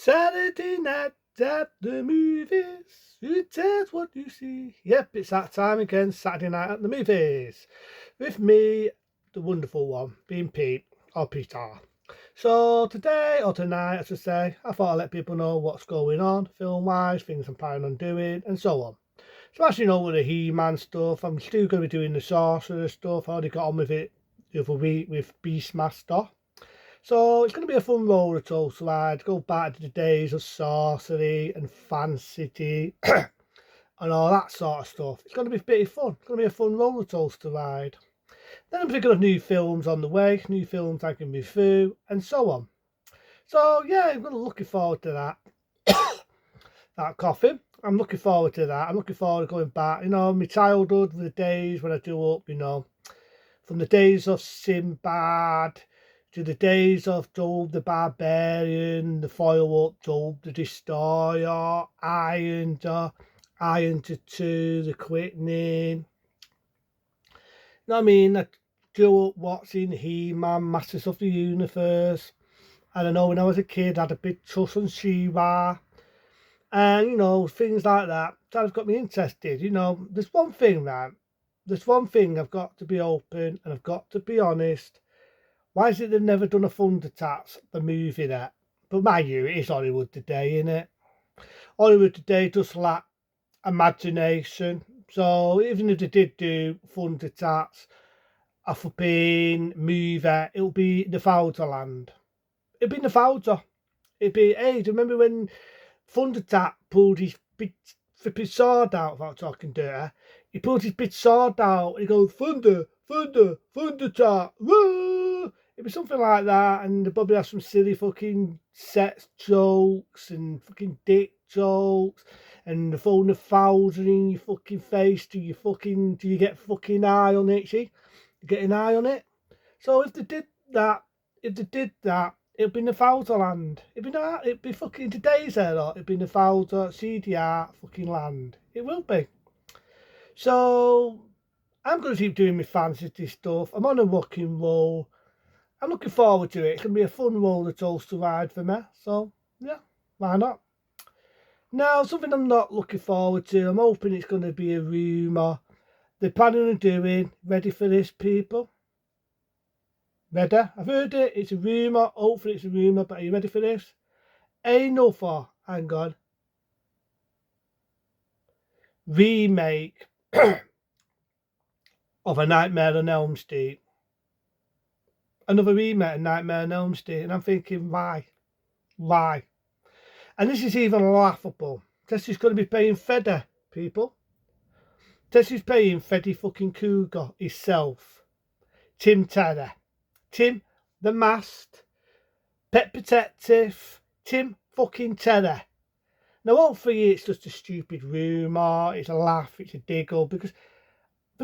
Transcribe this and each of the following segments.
Saturday night at the movies. Who cares what you see? Yep, it's that time again, Saturday night at the movies. With me, the wonderful one, being Pete, or Peter. So today, or tonight, as I say, I thought I'd let people know what's going on, film-wise, things I'm planning on doing, and so on. So as you know, with the He-Man stuff, I'm still going to be doing the Sorcerer stuff. I already got on with it the other week with Beastmaster. So it's going to be a fun roller coaster ride. Go back to the days of sorcery and fantasy and all that sort of stuff. It's going to be pretty fun. It's going to be a fun roller coaster ride. Then I'm thinking of new films on the way, new films I can review, and so on. So yeah, I'm going to looking forward to that. That coffee. I'm looking forward to that. I'm looking forward to going back. My childhood, the days when I grew up. From the days of Sinbad to the days of Job the Barbarian, the follow-up Job the Destroyer, Iron to 2, the Quickening. I mean? I grew up watching He-Man, Masters of the Universe. And I know when I was a kid, I had a big trust on She-Ra. And, things like that. That's got me interested. There's one thing, man. There's one thing I've got to be open and I've got to be honest. Why is it they've never done a Thundercats, the movie that? But mind you, it is Hollywood today, innit? Hollywood today does lack imagination. So even if they did do Thundercats, a flipping movie, it'll be Newfoundland. It'd be Newfoundland. It'd be, hey, do you remember when Thundercat pulled his big flipping sword out without talking dirty? He pulled his big sword out and he goes, Thunder, Thunder, Thundercat, woo! It'd be something like that, and they'd probably have some silly fucking sex jokes and fucking dick jokes, and the phone 1,000 in your fucking face. Do you get fucking eye on it? See, you get an eye on it. So if they did that, it'd be Newfoundland. It'd be fucking today's era. It'd be Newfoundland, CDR, fucking land. It will be. So I'm going to keep doing my fantasy stuff. I'm on a rock and roll. I'm looking forward to it. It's going to be a fun roller coaster ride for me. So, yeah, why not? Now, something I'm not looking forward to, I'm hoping it's going to be a rumour. They're planning on doing, ready for this, people? Ready? I've heard it. It's a rumour. Hopefully it's a rumour, but are you ready for this? Another, hang on, remake of A Nightmare on Elm Street. Another remake of Nightmare on Elm Street, and I'm thinking, why? Why? And this is even laughable. Tessie's going to be paying Fedder, people. Tessie's paying Freddy fucking Cougar himself. Tim Terror. Tim the Masked. Pet Protective. Tim fucking Terror. Now, hopefully it's just a stupid rumour. It's a laugh. It's a diggle. Because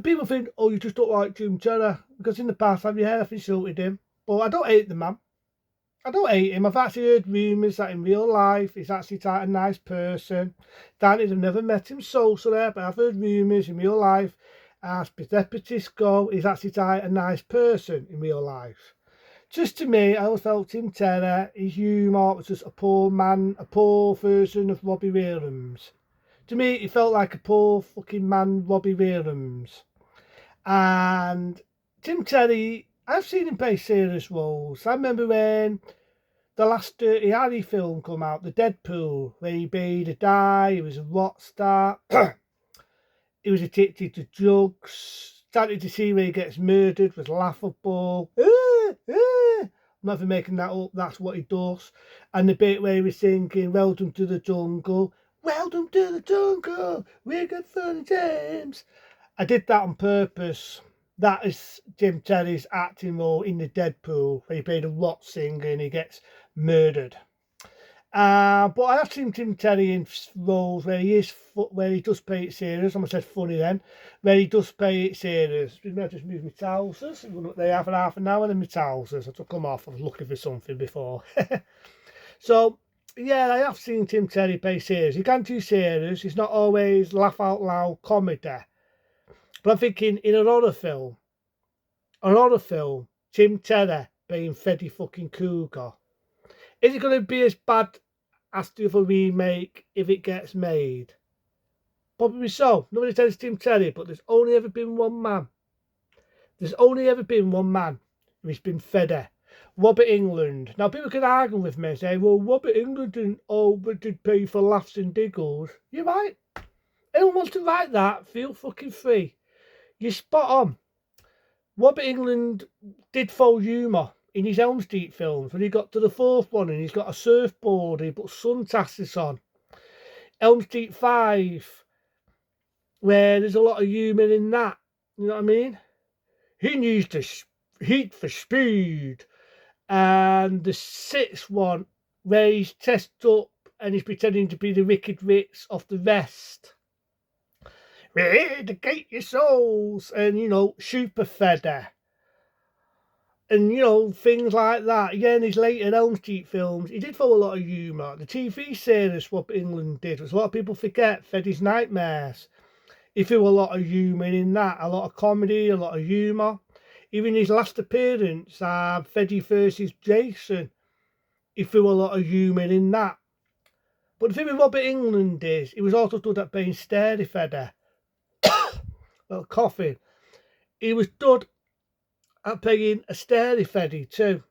people think, oh, you just don't like Tim Terror. Because in the past, I've insulted him. But I don't hate the man. I don't hate him. I've actually heard rumours that in real life he's actually quite a nice person. Danny, I've never met him socially, but I've heard rumours in real life as deputies go, he's actually quite a nice person in real life. Just to me, I always felt Tim Terror, his humour was just a poor man, a poor version of Robbie Williams. To me, it felt like a poor fucking man, Robbie Williams. And Tim Terry, I've seen him play serious roles. I remember when the last Dirty Harry film come out, the Deadpool, where he made a die, he was a rock star, he was addicted to drugs, started to see where he gets murdered was laughable. I'm not even making that up, that's what he does. And the bit where he was singing, Welcome to the Jungle, Welcome to the Jungle, we're good fun and James. I did that on purpose. That is Jim Terry's acting role in the Deadpool, where he played a rock singer and he gets murdered. But I have seen Jim Terry in roles where he does play it serious. I said funny then, where he does play it serious. I just moved my trousers. They have for half an hour, and my trousers. I took them off. I was looking for something before. So yeah, I have seen Tim Terry play serious. He can do serious. He's not always laugh out loud comedy. But I'm thinking in a horror film, Tim Terror being Freddy fucking Cougar, is it going to be as bad has to have a remake if it gets made. Probably so. Nobody says Tim Terry, but there's only ever been one man. There's only ever been one man who's been Fede. Robert England. Now people can argue with me and say, well, Robert England did pay for laughs and giggles. You're right. Anyone wants to write that, feel fucking free. You're spot on. Robert England did faux humour in his Elm Street films when he got to the fourth one and he's got a surfboard and he put sunglasses on. Elm Street 5, where there's a lot of humour in that. You know what I mean? He needs the heat for speed. And the sixth one, where he's dressed up and he's pretending to be the Wicked Witch of the West. We're here to gate your souls. And, you know, Super Fede. And, you know, things like that. Yeah, in his later Elm Street films, he did throw a lot of humour. The TV series, what England did, was a lot of people forget, Fede's Nightmares. He threw a lot of humour in that, a lot of comedy, a lot of humour. Even his last appearance, Fede versus Jason, he threw a lot of humour in that. But the thing with Robert England is, he was also good at being Stary Fede. Well, coughing. He was good at playing a Stary Fede too.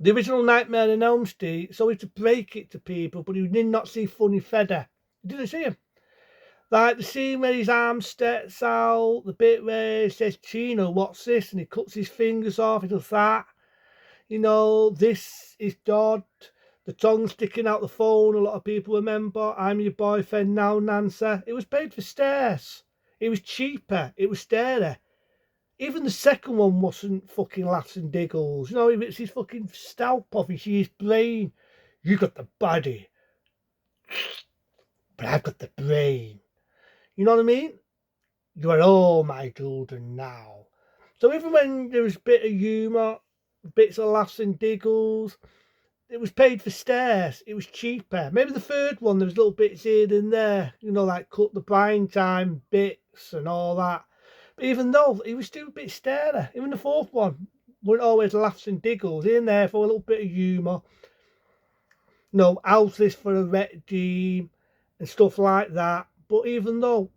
The original Nightmare on Elm Street, sorry to break it to people, but you did not see funny Fede. You didn't see him. Like the scene where his arm sticks out, the bit where he says, Chino, what's this? And he cuts his fingers off, he does that. You know, this is Dodd. The tongue sticking out the phone, a lot of people remember. I'm your boyfriend now, Nancy. It was paid for stares. It was cheaper. It was starer. Even the second one wasn't fucking laughs and giggles. You know, he rips his fucking scalp off, you see his brain. You got the body, but I've got the brain. You know what I mean? You are all my children now. So even when there was a bit of humour, bits of laughs and giggles, it was paid for stares. It was cheaper. Maybe the third one, there was little bits here and there, you know, like cut the prime time bits and all that. But even though he was still a bit starer, even the fourth one weren't always laughs and giggles. In there for a little bit of humour. No, how's this for a regime and stuff like that. But even though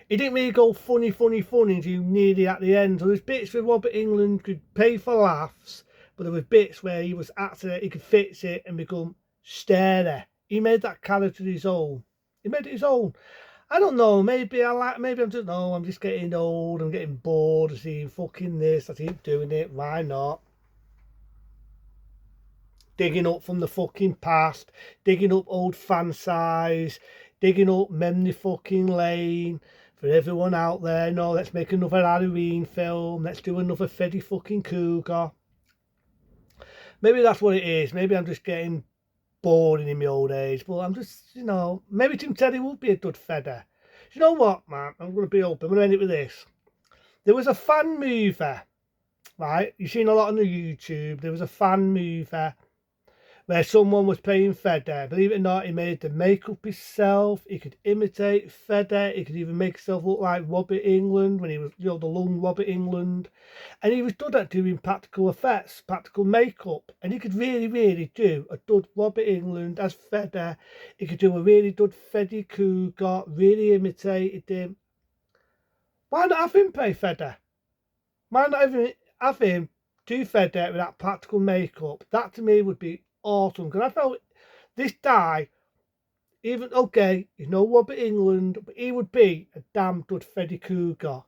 he didn't really go funny until nearly at the end. So there's bits where Robert England could pay for laughs, but there were bits where he was actually, he could fix it and become starer. He made that character his own. He made it his own. I don't know, maybe I'm just getting old, I'm getting bored of seeing fucking this, I keep doing it, why not? Digging up from the fucking past, digging up old fan size, digging up memory fucking lane. For everyone out there, no, let's make another Halloween film. Let's do another Freddy fucking Krueger. Maybe that's what it is. Maybe I'm just getting bored in my old age. But I'm just, you know, maybe Tim Terry would be a good Fede. You know what, man? I'm going to be open. I'm going to end it with this. There was a fan movie, right? You've seen a lot on the YouTube. There was a fan movie where someone was playing Fede. Believe it or not, he made the makeup himself. He could imitate Fede. He could even make himself look like Robert England when he was, you know, the young Robert England. And he was good at doing practical effects, practical makeup. And he could really do a good Robert England as Fede. He could do a really good Freddy Krueger, really imitated him. Why not have him play Fede? Why not have him do Fede with that practical makeup? That to me would be awesome, because I felt this guy, even okay, he's no Robert England, but he would be a damn good Freddy Krueger.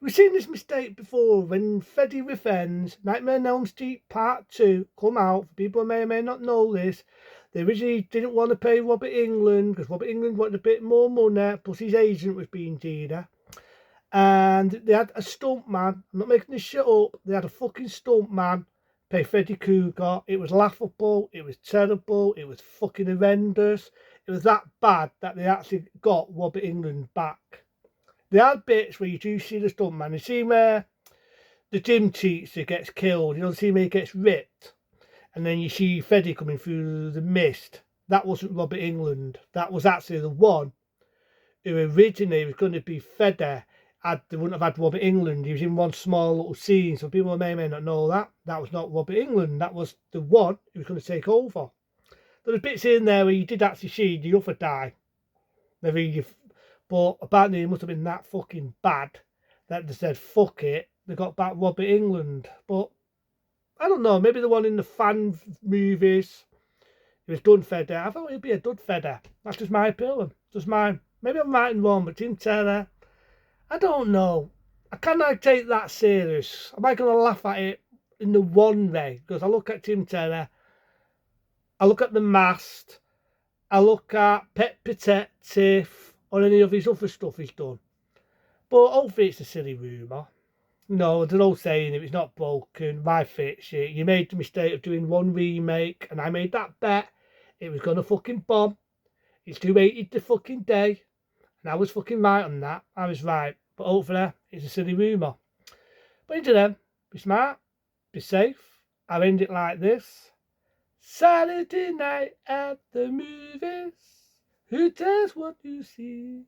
We've seen this mistake before when Freddy Revenge, Nightmare on Elm Street Part 2 come out. For people who may or may not know this, they originally didn't want to pay Robert England because Robert England wanted a bit more money, plus his agent was being Gina. And they had a stuntman, I'm not making this shit up, they had a fucking stuntman play Freddy Krueger. It was laughable, it was terrible, it was fucking horrendous. It was that bad that they actually got Robert England back. They had bits where you do see the stuntman, you see where the gym teacher gets killed, you know, see where he gets ripped, and then you see Freddy coming through the mist. That wasn't Robert England, that was actually the one who originally was going to be Freddy. They wouldn't have had Robert England. He was in one small little scene, so people may or may not know that. That was not Robert England. That was the one who was going to take over. There's bits in there where you did actually see the other die. But apparently it must have been that fucking bad that they said, fuck it, they got back Robert England. But I don't know, maybe the one in the fan movies, it was done feather. I thought it'd be a dud feather. That's just my opinion. Just mine. Maybe I'm right and wrong, but Tim Taylor, I don't know. I cannot take that serious. Am I going to laugh at it in the one way? Because I look at Tim Taylor, I look at The Mast, I look at Pet Protective, or any of his other stuff he's done. But hopefully it's a silly rumour. No, there's no saying if it's not broken, why fix it? You made the mistake of doing one remake, and I made that bet. It was going to fucking bomb. It's 280 the fucking day. And I was fucking right on that. I was right. But hopefully it's a silly rumour. But until then, be smart, be safe. I'll end it like this. Saturday night at the movies. Who cares what you see?